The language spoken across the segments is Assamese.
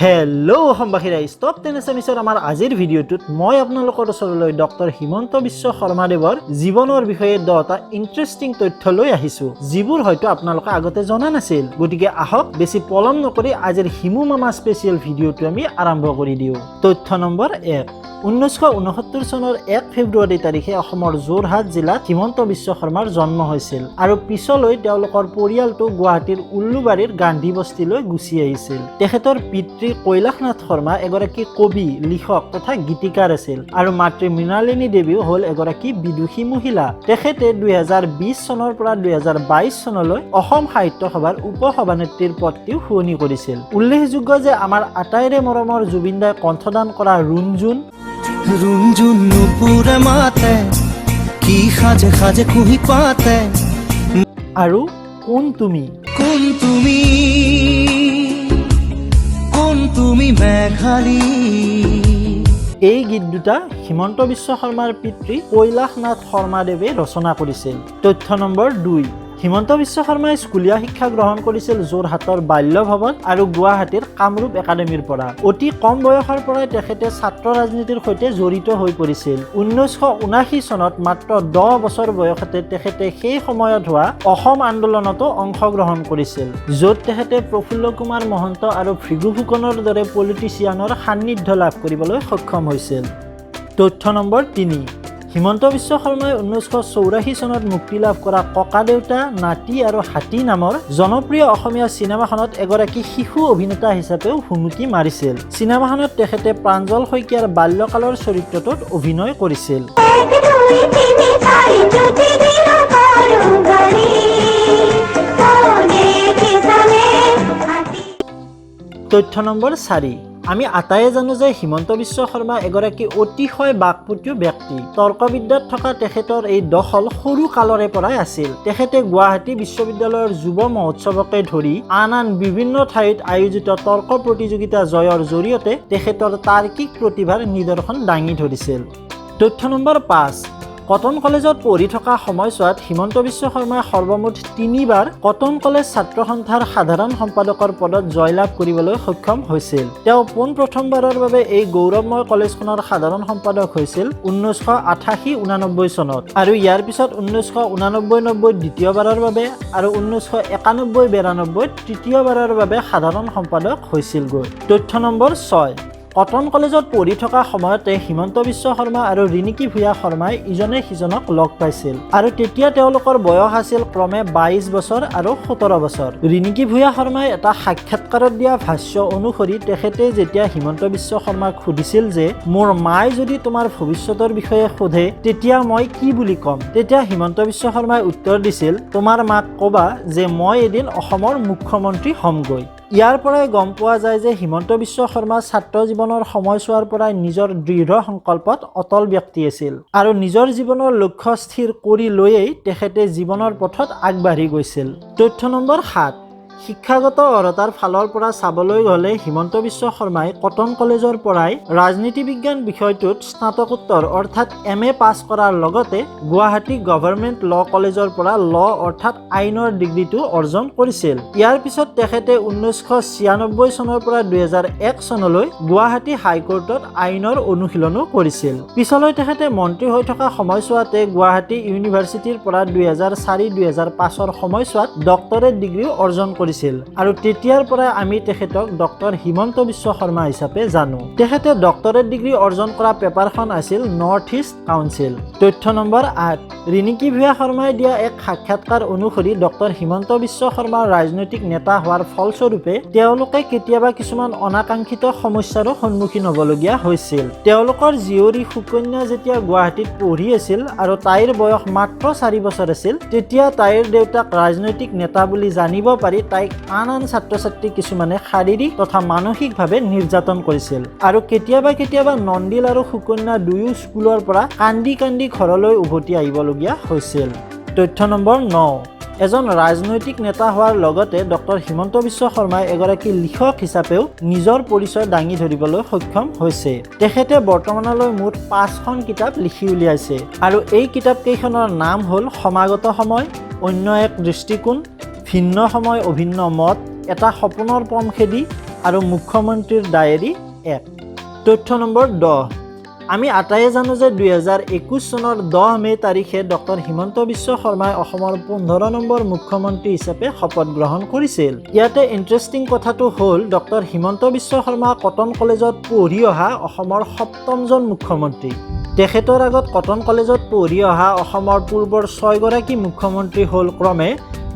হেল্ল' অসমবাসী ষ্টপ টেনেছামিছৰ আমাৰ আজিৰ ভিডিঅ'টোত মই আপোনালোকৰ ওচৰলৈ ডক্টৰ হিমন্ত বিশ্ব শৰ্মাদেৱৰ জীৱনৰ বিষয়ে 10টা ইণ্টাৰেষ্টিং তথ্য লৈ আহিছো যিবোৰ হয়তো আপোনালোকে আগতে জনা নাছিল। গতিকে আহক বেছি পলম নকৰি আজিৰ হিমু মামা স্পেচিয়েল ভিডিঅ'টো আমি আৰম্ভ কৰি দিওঁ। তথ্য নম্বৰ 1। 1969 চনৰ 1 ফেব্ৰুৱাৰী তাৰিখে অসমৰ যোৰহাট জিলাত হিমন্ত বিশ্ব শৰ্মাৰ জন্ম হৈছিল আৰু পিছলৈ তেওঁলোকৰ পৰিয়ালটো গুৱাহাটীৰ উল্লুবাৰীৰ গান্ধী বস্তিলৈ গুচি আহিছিল। তেখেতৰ পিতৃ কৈলাশনাথ শৰ্মা এগৰাকী কবি, লিখক তথা গীতিকাৰ আছিল আৰু মাতৃ মৃণালিনী দেৱীও হ'ল এগৰাকী বিদুষী মহিলা। তেখেতে 2020 চনৰ পৰা 2022 চনলৈ অসম সাহিত্য সভাৰ উপ-সভানেত্ৰীৰ পদটিও শুৱনি কৰিছিল। উল্লেখযোগ্য যে আমাৰ আটাইৰে মৰমৰ জুবিন দাই কণ্ঠদান কৰা ৰুণজুন নুপুৰে মাতে কি সাজে সাজে কুহি পাতে আৰু কোন তুমি মেঘালী এই গীত দুটা হিমন্ত বিশ্ব শৰ্মাৰ পিতৃ কৈলাশনাথ শৰ্মাদেৱে ৰচনা কৰিছিল। তথ্য নম্বৰ 2। হিমন্ত বিশ্ব শৰ্মাই স্কুলীয়া শিক্ষা গ্ৰহণ কৰিছিল যোৰহাটৰ বাল্য ভৱন আৰু গুৱাহাটীৰ কামৰূপ একাডেমীৰ পৰা। অতি কম বয়সৰ পৰাই তেখেতে ছাত্ৰ ৰাজনীতিৰ সৈতে জড়িত হৈ পৰিছিল। 1979 চনত মাত্ৰ 10 বছৰ বয়সতে তেখেতে সেই সময়ত হোৱা অসম আন্দোলনতো অংশগ্ৰহণ কৰিছিল, য'ত তেখেতে প্ৰফুল্ল কুমাৰ মহন্ত আৰু ভৃগু ফুকনৰ দৰে পলিটিচিয়ানৰ সান্নিধ্য লাভ কৰিবলৈ সক্ষম হৈছিল। তথ্য নম্বৰ 3। হিমন্ত বিশ্ব শৰ্মাই 1984 চনত মুক্তি লাভ কৰা ককা দেউতা, নাতি আৰু হাতী নামৰ জনপ্ৰিয় অসমীয়া চিনেমাখনত এগৰাকী শিশু অভিনেতা হিচাপেও ভুমুকি মাৰিছিল। চিনেমাখনত তেখেতে প্ৰাঞ্জল শইকীয়াৰ বাল্যকালৰ চৰিত্ৰটোত অভিনয় কৰিছিল। তথ্য নম্বৰ 4। আমি আটায়ে জানো যে হিমন্ত বিশ্ব শৰ্মা এগৰাকী অতিশয় বাকপটুৰ ব্যক্তি। তৰ্কবিদ্যাত থকা তেখেতৰ এই দখল সৰু কালৰে পৰাই আছিল। তেখেতে গুৱাহাটী বিশ্ববিদ্যালয়ৰ যুৱ মহোৎসৱকে ধৰি আন বিভিন্ন ঠাইত আয়োজিত তৰ্ক প্ৰতিযোগিতা জয়ৰ জৰিয়তে তেখেতৰ তাৰ্কিক প্ৰতিভাৰ নিদৰ্শন দাঙি ধৰিছিল। তথ্য নম্বৰ 5। কটন কলেজত পঢ়ি থকা সময়ছোৱাত হিমন্ত বিশ্ব শৰ্মাই সৰ্বমুঠ 3 বাৰ কটন কলেজ ছাত্ৰ সন্থাৰ সাধাৰণ সম্পাদকৰ পদত জয়লাভ কৰিবলৈ সক্ষম হৈছিল। তেওঁ পোনপ্ৰথমবাৰৰ বাবে এই গৌৰৱময় কলেজখনৰ সাধাৰণ সম্পাদক হৈছিল 1988-89 চনত আৰু ইয়াৰ পিছত 1989-90 দ্বিতীয়বাৰৰ বাবে আৰু 1991-92 তৃতীয়বাৰৰ বাবে সাধাৰণ সম্পাদক হৈছিলগৈ। তথ্য নম্বৰ 6। কটন কলেজত পঢ়ি থকা সময়তে হিমন্ত বিশ্ব শৰ্মা আৰু ৰিণিকী ভূঞা শৰ্মাই ইজনে সিজনক লগ পাইছিল আৰু তেতিয়া তেওঁলোকৰ বয়স আছিল ক্ৰমে 22 বছৰ আৰু 17 বছৰ। ৰিণিকী ভূঞা শৰ্মাই এটা সাক্ষাৎকাৰত দিয়া ভাষ্য অনুসৰি তেখেতে যেতিয়া হিমন্ত বিশ্ব শৰ্মাক সুধিছিল যে মোৰ মায়ে যদি তোমাৰ ভৱিষ্যতৰ বিষয়ে সোধে তেতিয়া মই কি বুলি ক'ম, তেতিয়া হিমন্ত বিশ্ব শৰ্মাই উত্তৰ দিছিল, তোমাৰ মাক ক'বা যে মই এদিন অসমৰ মুখ্যমন্ত্ৰী হ'মগৈ। ইয়াৰ পৰাই গম পোৱা যায় যে হিমন্ত বিশ্ব শৰ্মা ছাত্ৰ জীৱনৰ সময়ছোৱাৰ পৰাই নিজৰ দৃঢ় সংকল্পত অটল ব্যক্তি আছিল আৰু নিজৰ জীৱনৰ লক্ষ্য স্থিৰ কৰি লৈয়েই তেখেতে জীৱনৰ পথত আগবাঢ়ি গৈছিল। তথ্য নম্বৰ 7। শিক্ষাগত অৰ্হতাৰ ফালৰ পৰা চাবলৈ গ'লে হিমন্ত বিশ্ব শৰ্মাই কটন কলেজৰ পৰাই ৰাজনীতি বিজ্ঞান বিষয়টোত স্নাতকোত্তৰ অৰ্থাৎ MA পাছ কৰাৰ লগতে গুৱাহাটী গভৰ্ণমেণ্ট ল কলেজৰ পৰা ল অৰ্থাৎ আইনৰ ডিগ্ৰীটো অৰ্জন কৰিছিল। ইয়াৰ পিছত তেখেতে 1996 চনৰ পৰা 2001 চনলৈ গুৱাহাটী হাইকোৰ্টত আইনৰ অনুশীলনো কৰিছিল। পিছলৈ তেখেতে মন্ত্ৰী হৈ থকা সময়ছোৱাতে গুৱাহাটী ইউনিভাৰ্চিটিৰ পৰা 2004-2005 সময়ছোৱাত ডক্টৰেট ডিগ্ৰীও অৰ্জন কৰিছিল আৰু তেতিয়াৰ পৰাই আমি তেখেতক ডক্টৰ হিমন্ত বিশ্ব শৰ্মা হিচাপে জানো। তেখেতে ডক্টৰেট ডিগ্ৰী অৰ্জন কৰা পেপাৰখন আছিল নৰ্থ ইষ্ট কাউন্সিল। তথ্য নম্বৰ 8। ৰিণিকী ভূঞা শৰ্মাই দিয়া এক সাক্ষাৎকাৰ অনুসৰি ডক্টৰ হিমন্ত বিশ্ব শৰ্মাৰ ৰাজনৈতিক নেতা হোৱাৰ ফলস্বৰূপে তেওঁলোকে কেতিয়াবা কিছুমান অনাকাংক্ষিত সমস্যাৰো সন্মুখীন হ'বলগীয়া হৈছিল। তেওঁলোকৰ জীয়ৰী সুকন্যা যেতিয়া গুৱাহাটীত পঢ়ি আছিল আৰু তাইৰ বয়স মাত্ৰ 4 বছৰ আছিল, তেতিয়া তাইৰ দেউতাক ৰাজনৈতিক নেতা বুলি জানিব পাৰি তাইক আন ছাত্ৰ ছাত্ৰী কিছুমানে শাৰীৰিক তথা মানসিকভাৱে নিৰ্যাতন কৰিছিল আৰু কেতিয়াবা নন্দিল আৰু সুকন্যা দুয়ো স্কুলৰ পৰা কান্দি ঘৰলৈ উভতি আহিবলগীয়া হৈছিল। তথ্য নম্বৰ 9। এজন ৰাজনৈতিক নেতা হোৱাৰ লগতে ডক্টৰ হিমন্ত বিশ্ব শৰ্মাই এগৰাকী লিখক হিচাপেও নিজৰ পৰিচয় দাঙি ধৰিবলৈ সক্ষম হৈছে। তেখেতে বৰ্তমানলৈ মুঠ 5খন কিতাপ লিখি উলিয়াইছে আৰু এই কিতাপকেইখনৰ নাম হ'ল সমাগত সময়, অন্য এক দৃষ্টিকোণ, ভিন্ন সময় অভিন্ন মত, এটা সপোনৰ পম খেদি, আৰু মুখ্যমন্ত্ৰীৰ ডায়েৰী 1। তথ্য নম্বৰ 10। আমি আটায়ে জানো যে 2021 চনৰ 10 মে তাৰিখে ডক্টৰ হিমন্ত বিশ্ব শৰ্মাই অসমৰ 15 নম্বৰ মুখ্যমন্ত্ৰী হিচাপে শপত গ্ৰহণ কৰিছিল। ইয়াতে ইণ্টাৰেষ্টিং কথাটো হ'ল ডক্টৰ হিমন্ত বিশ্ব শৰ্মা কটন কলেজত পঢ়ি অহা অসমৰ 7মজন মুখ্যমন্ত্ৰী। তেখেতৰ আগত কটন কলেজত পঢ়ি অহা অসমৰ পূৰ্বৰ 6 গৰাকী মুখ্যমন্ত্ৰী হ'ল ক্ৰমে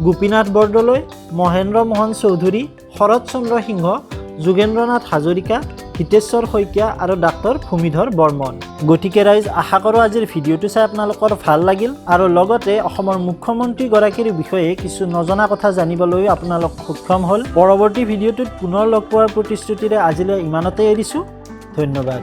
গোপীনাথ বৰদলৈ, মহেন্দ্ৰ মোহন চৌধুৰী, শৰৎ চন্দ্ৰ সিংহ, যোগেন্দ্ৰনাথ হাজৰিকা, হিতেশ্বৰ শইকীয়া আৰু ডাক্তৰ ভূমিধৰ বৰ্মন। গতিকে ৰাইজ আশা কৰোঁ আজিৰ ভিডিঅ'টো চাই আপোনালোকৰ ভাল লাগিল আৰু লগতে অসমৰ মুখ্যমন্ত্ৰীগৰাকীৰ বিষয়ে কিছু নজনা কথা জানিবলৈ আপোনালোক সক্ষম হ'ল। পৰৱৰ্তী ভিডিঅ'টোত পুনৰ লগ পোৱাৰ প্ৰতিশ্ৰুতিৰে আজিলৈ ইমানতে এৰিছোঁ। ধন্যবাদ।